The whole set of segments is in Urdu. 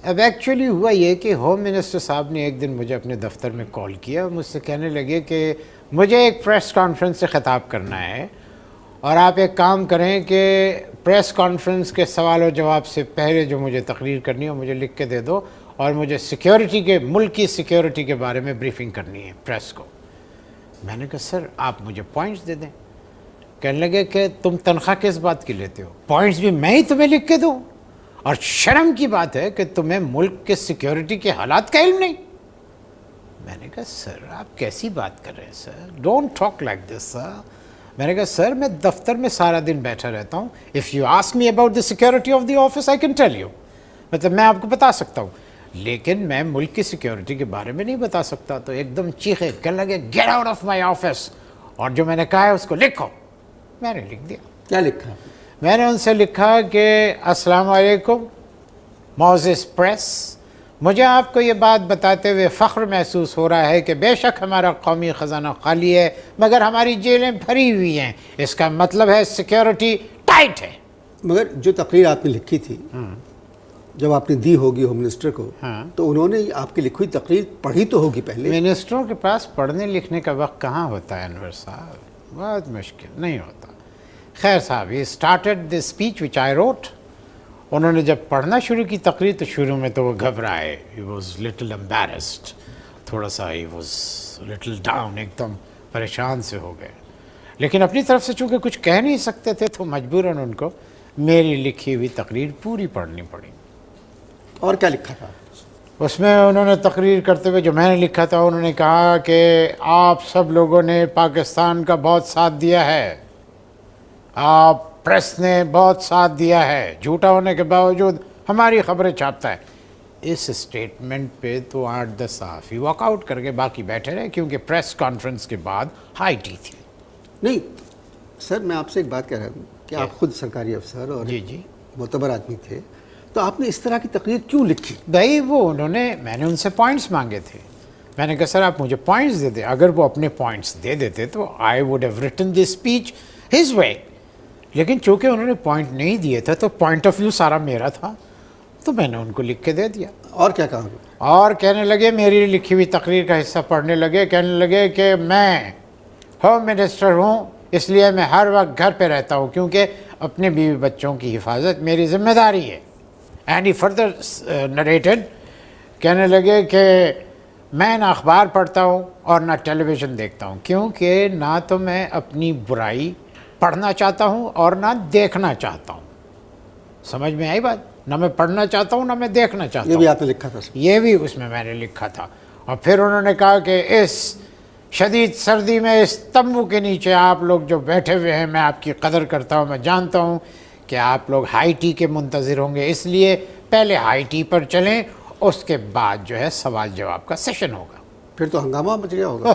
اب ایکچولی ہوا یہ کہ ہوم منسٹر صاحب نے ایک دن مجھے اپنے دفتر میں کال کیا، مجھ سے کہنے لگے کہ مجھے ایک پریس کانفرنس سے خطاب کرنا ہے، اور آپ ایک کام کریں کہ پریس کانفرنس کے سوال و جواب سے پہلے جو مجھے تقریر کرنی ہے مجھے لکھ کے دے دو، اور مجھے سیکیورٹی کے، ملک کی سیکیورٹی کے بارے میں بریفنگ کرنی ہے پریس کو۔ میں نے کہا سر آپ مجھے پوائنٹس دے دیں۔ کہنے لگے کہ تم تنخواہ کس بات کی لیتے ہو، پوائنٹس بھی میں ہی تمہیں لکھ کے دوں، اور شرم کی بات ہے کہ تمہیں ملک کے سیکیورٹی کے حالات کا علم نہیں۔ میں نے کہا سر آپ کیسی بات کر رہے ہیں سر، ڈونٹ ٹاک لائک دس سر۔ میں نے کہا سر میں دفتر میں سارا دن بیٹھا رہتا ہوں، if you ask me about the security of the office I can tell you, مطلب میں آپ کو بتا سکتا ہوں، لیکن میں ملک کی سیکیورٹی کے بارے میں نہیں بتا سکتا۔ تو ایک دم چیخے، کہنے لگے get out of my office, اور جو میں نے کہا ہے اس کو لکھو۔ میں نے لکھ دیا۔ کیا لکھا؟ میں نے ان سے لکھا کہ السلام علیکم معزز پریس، مجھے آپ کو یہ بات بتاتے ہوئے فخر محسوس ہو رہا ہے کہ بے شک ہمارا قومی خزانہ خالی ہے مگر ہماری جیلیں بھری ہوئی ہیں، اس کا مطلب ہے سیکیورٹی ٹائٹ ہے۔ مگر جو تقریر آپ نے لکھی تھی جب آپ نے دی ہوگی ہوم منسٹر کو، تو انہوں نے آپ کی لکھی ہوئی تقریر پڑھی تو ہوگی پہلے۔ منسٹروں کے پاس پڑھنے لکھنے کا وقت کہاں ہوتا ہے انور صاحب، بہت مشکل نہیں ہوتا۔ خیر صاحب he started the speech which I wrote. انہوں نے جب پڑھنا شروع کی تقریر تو شروع میں تو وہ گھبرائے، ہی واز لٹل امبیرسڈ، تھوڑا سا ہی واز لٹل ڈاؤن، ایک دم پریشان سے ہو گئے، لیکن اپنی طرف سے چونکہ کچھ کہہ نہیں سکتے تھے تو مجبوراً ان کو میری لکھی ہوئی تقریر پوری پڑھنی پڑی۔ اور کیا لکھا تھا؟ اس میں انہوں نے تقریر کرتے ہوئے جو میں نے لکھا تھا، انہوں نے کہا کہ آپ سب لوگوں نے پاکستان کا بہت ساتھ دیا ہے، آپ پریس نے بہت ساتھ دیا ہے، جھوٹا ہونے کے باوجود ہماری خبریں چھاپتا ہے۔ اس اسٹیٹمنٹ پہ تو 8-10 صحافی واک آؤٹ کر کے باقی بیٹھے رہے، کیونکہ پریس کانفرنس کے بعد ہائی ٹی تھی۔ نہیں سر، میں آپ سے ایک بات کہہ رہا ہوں کہ آپ خود سرکاری افسر اور جی معتبر آدمی تھے، تو آپ نے اس طرح کی تقریر کیوں لکھی؟ بھائی وہ میں نے ان سے پوائنٹس مانگے تھے، میں نے کہا سر آپ مجھے پوائنٹس دے دیں، اگر وہ اپنے پوائنٹس دے دیتے تو I would have written the speech his way, لیکن چونکہ انہوں نے پوائنٹ نہیں دیے تھے تو پوائنٹ آف ویو سارا میرا تھا، تو میں نے ان کو لکھ کے دے دیا۔ اور کیا کہا؟ اور کہنے لگے، میری لکھی ہوئی تقریر کا حصہ پڑھنے لگے، کہنے لگے کہ میں ہوم منسٹر ہوں، اس لیے میں ہر وقت گھر پہ رہتا ہوں کیونکہ اپنے بیوی بچوں کی حفاظت میری ذمہ داری ہے۔ اینڈ ہی فردر نریٹڈ، کہنے لگے کہ میں نہ اخبار پڑھتا ہوں اور نہ ٹیلی ویژن دیکھتا ہوں، کیونکہ نہ تو میں اپنی برائی پڑھنا چاہتا ہوں اور نہ دیکھنا چاہتا ہوں۔ سمجھ میں آئی بات؟ نہ میں پڑھنا چاہتا ہوں نہ میں دیکھنا چاہتا ہوں۔ یہ بھی آپ نے لکھا تھا؟ یہ بھی اس میں نے لکھا تھا۔ اور پھر انہوں نے کہا کہ اس شدید سردی میں اس تمبو کے نیچے آپ لوگ جو بیٹھے ہوئے ہیں، میں آپ کی قدر کرتا ہوں، میں جانتا ہوں کہ آپ لوگ ہائی ٹی کے منتظر ہوں گے، اس لیے پہلے ہائی ٹی پر چلیں، اس کے بعد جو ہے سوال جواب کا سیشن ہوگا۔ پھر تو ہنگامہ مچ گیا ہوگا۔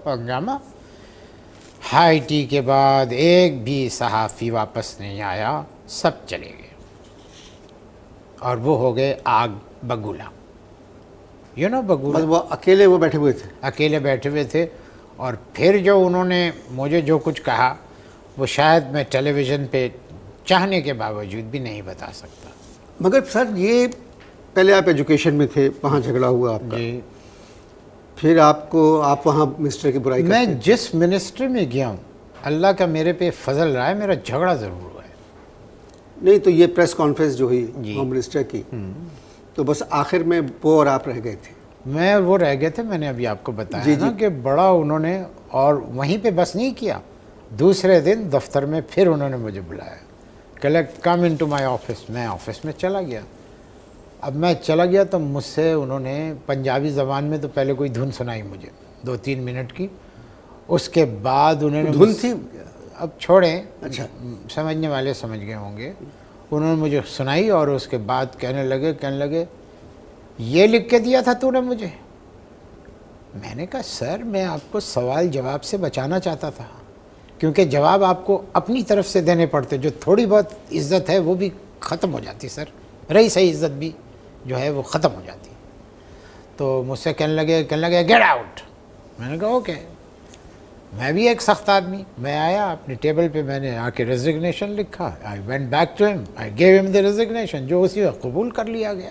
ہنگامہ؟ ہائی ٹی کے بعد ایک بھی صحافی واپس نہیں آیا، سب چلے گئے، اور وہ ہو گئے آگ بگولا، بگولا، وہ اکیلے وہ بیٹھے ہوئے تھے؟ اکیلے بیٹھے ہوئے تھے۔ اور پھر جو انہوں نے مجھے جو کچھ کہا وہ شاید میں ٹیلی ویژن پہ چاہنے کے باوجود بھی نہیں بتا سکتا۔ مگر سر یہ پہلے آپ ایجوکیشن میں تھے، وہاں جھگڑا ہوا آپ کا، جی، پھر آپ وہاں منسٹر کی برائی میں کرتے جس منسٹر میں گیا ہوں اللہ کا میرے پہ فضل رہا ہے، میرا جھگڑا ضرور ہوا ہے۔ نہیں تو یہ پریس کانفرنس جو ہوئی جی، ہوم منسٹر کی، تو بس آخر میں وہ اور آپ رہ گئے تھے؟ میں وہ رہ گئے تھے، میں نے ابھی آپ کو بتایا نا کہ بڑا انہوں نے، اور وہیں پہ بس نہیں کیا، دوسرے دن دفتر میں پھر انہوں نے مجھے بلایا کہ کم ان ٹو مائی آفس۔ میں آفس میں چلا گیا۔ اب میں چلا گیا تو مجھ سے انہوں نے پنجابی زبان میں تو پہلے کوئی دھن سنائی مجھے 2-3 منٹ کی، اس کے بعد انہوں نے دھن تھی؟ اب چھوڑیں، اچھا، سمجھنے والے سمجھ گئے ہوں گے۔ انہوں نے مجھے سنائی اور اس کے بعد کہنے لگے یہ لکھ کے دیا تھا تو نے مجھے؟ میں نے کہا سر میں آپ کو سوال جواب سے بچانا چاہتا تھا، کیونکہ جواب آپ کو اپنی طرف سے دینے پڑتے، جو تھوڑی بہت عزت ہے وہ بھی ختم ہو جاتی سر، رہی صحیح عزت بھی جو ہے وہ ختم ہو جاتی۔ تو مجھ سے کہنے لگے گیٹ آؤٹ۔ میں نے کہا اوکے۔ میں بھی ایک سخت آدمی، میں آیا اپنے ٹیبل پہ، میں نے آ کے ریزگنیشن لکھا، آئی وینٹ بیک ٹو ہم، آئی گیو ہم دی ریزگنیشن، جو اسی وقت قبول کر لیا گیا۔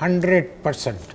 100%।